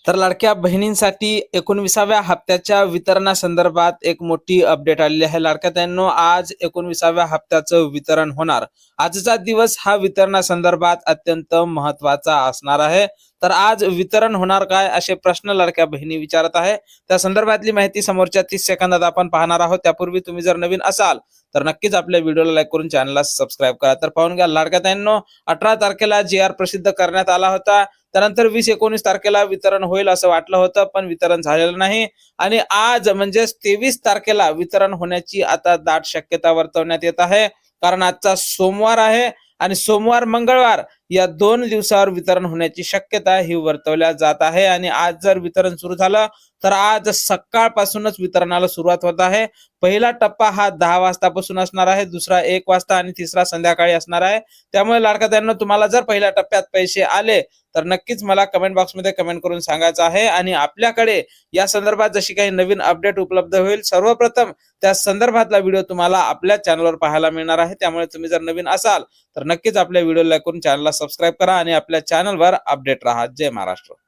तर लाडक्या बहिणींसाठी 19व्या हप्त्याच्या वितरणासंदर्भात एक मोठी अपडेट आलेली आहे। लाडक्या ताईंनो, आज 19व्या हप्त्याचं वितरण होणार। आजचा दिवस हा वितरणासंदर्भात अत्यंत महत्त्वाचा असणार आहे। तर आज वितरण होणार काय असे प्रश्न लाडक्या बहिणी विचारत आहे। त्या संदर्भातली माहिती समोरच्या 30 सेकंदात आपण पाहणार आहोत। त्यापूर्वी तुम्ही जर नवीन असाल तर नक्कीच आपल्या व्हिडिओला लाईक करून चॅनलला सबस्क्राईब करा। तर पाहून घ्या लाडक्या ताईंनो, 18 तारखेला जी.आर. प्रसिद्ध करण्यात आला होता। त्यानंतर 20-19 तारखेला वितरण होईल असं वाटलं होतं, पण वितरण झालेलं नाही। आणि आज म्हणजे 23 तारखेला वितरण होण्याची आता दाट शक्यता वर्तवण्यात येत आहे। कारण आजचा सोमवार आहे आणि सोमवार मंगळवार या 2 दिवसावर वितरण होण्याची शक्यता ही वर्तवल्या जात आहे। आणि आज जर वितरण सुरू झालं तर आज सकाळपासूनच वितरणाला सुरुवात होत आहे। पहिला टप्पा हा 10 वाजतापासून असणार आहे, दुसरा 1 वाजता आणि तिसरा संध्याकाळी असणार आहे। त्यामुळे लाडक्या ताईंनो, तुम्हाला जर पहिल्या टप्प्यात पैसे आले तर नक्कीच मला कमेंट बॉक्समध्ये कमेंट करून सांगायचं आहे। आणि आपल्याकडे या संदर्भात जशी काही नवीन अपडेट उपलब्ध होईल, सर्वप्रथम त्या संदर्भातला व्हिडिओ तुम्हाला आपल्या चॅनलवर पाहायला मिळणार आहे। त्यामुळे तुम्ही जर नवीन असाल तर नक्कीच आपल्या व्हिडिओला लाईक करून चॅनलला सबस्क्राईब करा आणि आपल्या चॅनलवर अपडेट राहा। जय महाराष्ट्र।